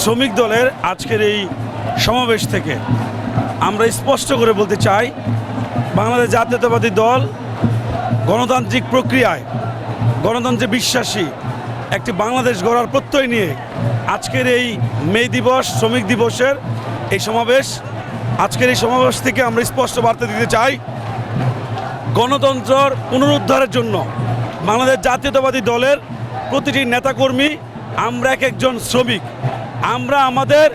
শ্রমিক দলের আজকের এই সমাবেশ থেকে আমরা স্পষ্ট করে বলতে চাই, বাংলাদেশ জাতীয়তাবাদী দল গণতান্ত্রিক প্রক্রিয়ায়, গণতন্ত্রে বিশ্বাসী একটি বাংলাদেশ গড়ার প্রত্যয় নিয়ে আজকের এই মে দিবস, শ্রমিক দিবসের এই সমাবেশ। আজকের এই সমাবেশ থেকে আমরা স্পষ্ট বার্তা দিতে চাই, গণতন্ত্রের পুনরুদ্ধারের জন্য বাংলাদেশ জাতীয়তাবাদী দলের প্রতিটি নেতাকর্মী, আমরা এক একজন শ্রমিক, আমরা আমাদের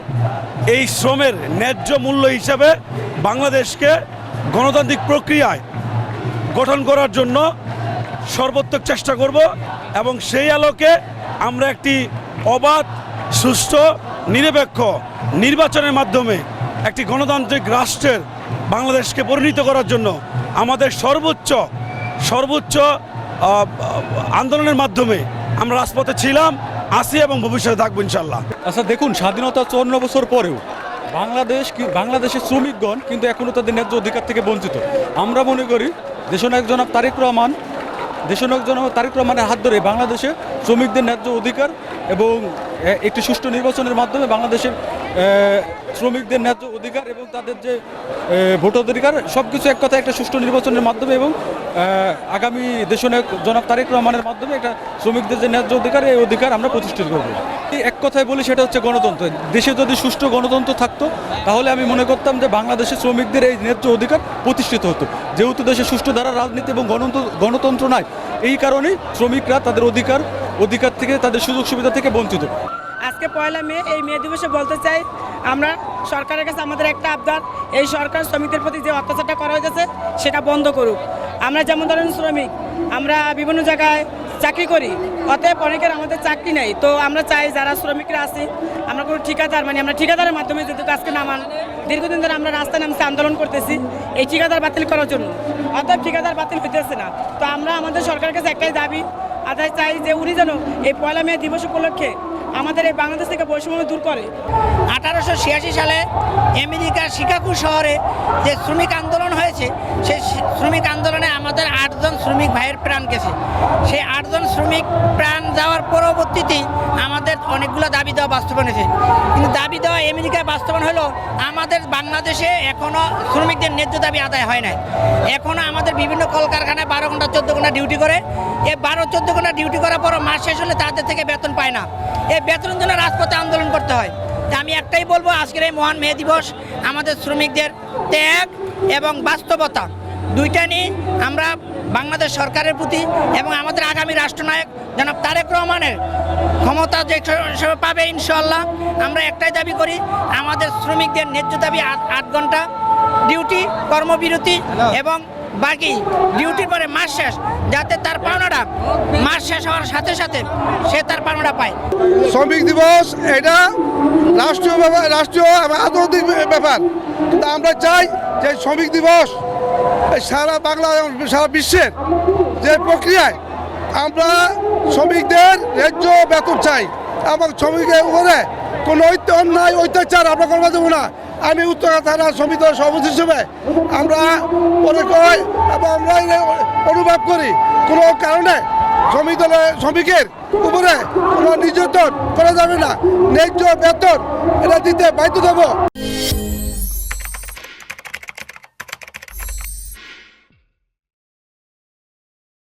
এই শ্রমের ন্যায্য মূল্য হিসাবে বাংলাদেশকে গণতান্ত্রিক প্রক্রিয়ায় গঠন করার জন্য সর্বোত্তক চেষ্টা করব এবং সেই আলোকে আমরা একটি অবাধ, সুষ্ঠু, নিরপেক্ষ নির্বাচনের মাধ্যমে একটি গণতান্ত্রিক রাষ্ট্রের বাংলাদেশকে পরিণত করার জন্য আমাদের সর্বোচ্চ আন্দোলনের মাধ্যমে আমরা রাজপথে ছিলাম, আছি এবং ভবিষ্যতে থাকবো ইনশাল্লাহ। আচ্ছা দেখুন, স্বাধীনতা 54 বছর পরেও বাংলাদেশের শ্রমিকগণ কিন্তু এখনও তাদের ন্যায্য অধিকার থেকে বঞ্চিত। আমরা মনে করি দেশনায়ক জনাব তারেক রহমানের হাত ধরে বাংলাদেশে শ্রমিকদের ন্যায্য অধিকার এবং একটি সুষ্ঠু নির্বাচনের মাধ্যমে বাংলাদেশের শ্রমিকদের ন্যায্য অধিকার এবং তাদের যে ভোটাধিকার সব কিছু এক কথা একটা সুষ্ঠু নির্বাচনের মাধ্যমে এবং আগামী দেশনায়ক জনাব তারেক রহমানের মাধ্যমে একটা শ্রমিকদের যে ন্যায্য অধিকার, এই অধিকার আমরা প্রতিষ্ঠিত করব। এক কথায় বলি, সেটা হচ্ছে গণতন্ত্র। দেশে যদি সুষ্ঠু গণতন্ত্র থাকতো তাহলে আমি মনে করতাম যে বাংলাদেশের শ্রমিকদের এই ন্যায্য অধিকার প্রতিষ্ঠিত হতো। যেহেতু দেশে সুষ্ঠু ধারা রাজনীতি এবং গণতন্ত্র নাই, এই কারণেই শ্রমিকরা তাদের অধিকার থেকে, তাদের সুযোগ সুবিধা থেকে বঞ্চিত। আজকে 1 মে, এই মে দিবসে বলতে চাই, আমরা সরকারের কাছে আমাদের একটা আবদার, এই সরকার শ্রমিকদের প্রতি যে অত্যাচারটা করা হয়েছে সেটা বন্ধ করুক। আমরা যেমন ধরেন শ্রমিক, আমরা বিভিন্ন জায়গায় চাকরি করি, অতএব অনেকের আমাদের চাকরি নেই। তো আমরা চাই যারা শ্রমিকরা আছি, আমরা কোনো ঠিকাদার, আমরা ঠিকাদারের মাধ্যমে যদি কাজকে নামান, দীর্ঘদিন ধরে আমরা রাস্তায় নামছি, আন্দোলন করতেছি এই ঠিকাদার বাতিল করার জন্য, অতএব ঠিকাদার বাতিল হইতেছে না। তো আমরা আমাদের সরকারের কাছে একটাই দাবি আদায় চাই যে উনি যেন এই 1 মে দিবস উপলক্ষে আমাদের এই বাংলাদেশ থেকে বৈষম্য দূর করে। 1886 সালে আমেরিকার শিকাগো শহরে যে শ্রমিক আন্দোলন হয়েছে, সেই শ্রমিক আন্দোলনে আমাদের 8 জন শ্রমিক ভাইয়ের প্রাণ গেছে। সেই 8 জন শ্রমিক প্রাণ যাওয়ার পরবর্তীতেই আমাদের অনেকগুলো দাবি দেওয়া বাস্তবায়ন হয়েছে, কিন্তু দাবি দেওয়া আমেরিকায় বাস্তবায়ন হলো, আমাদের বাংলাদেশে এখনও শ্রমিকদের ন্যায্য দাবি আদায় হয় নাই। এখনও আমাদের বিভিন্ন কলকারখানায় 12 ঘন্টা 14 ঘন্টা ডিউটি করে, এই 12-14 ঘন্টা ডিউটি করার পরও মাস শেষ হলে তাদের থেকে বেতন পায় না। এই বেতনের জন্য রাজপথে আন্দোলন করতে হয়। আমি একটাই বলবো, আজকের এই মহান মে দিবস আমাদের শ্রমিকদের ত্যাগ এবং বাস্তবতা দুইটা নিয়ে আমরা বাংলাদেশ সরকারের প্রতি এবং আমাদের আগামী রাষ্ট্রনায়ক জনাব তারেক রহমানের ক্ষমতা যে পাবে ইনশাআল্লাহ, আমরা একটাই দাবি করি, আমাদের শ্রমিকদের ন্যায্য দাবি 8 ঘন্টা ডিউটি, কর্মবিরতি এবং বাকি ডিউটির পরে মাস শেষ, যাতে তার পাওনাটা মাস শেষ হওয়ার সাথে সাথে সে তার পাওনাটা পায়। শ্রমিক দিবস এটা রাষ্ট্রীয় ব্যাপার, রাষ্ট্রীয় এবং আন্তর্জাতিক ব্যাপার, কিন্তু আমরা চাই যে শ্রমিক দিবস সারা বাংলা এবং সারা বিশ্বের যে প্রক্রিয়ায় আমরা শ্রমিকদের ন্যায্য বেতন চাই এবং শ্রমিকের উপরে কোনো অন্যায় অত্যাচার আমরা করবো দেবো না। আমি উত্তরা থানা শ্রমিক দলের সভাপতি হিসেবে আমরা মনে করি এবং আমরা অনুভব করি, কোনো কারণে শ্রমিকের উপরে কোনো নির্যাতন করা যাবে না, ন্যায্য বেতন এটা দিতে বাধ্য দেবো।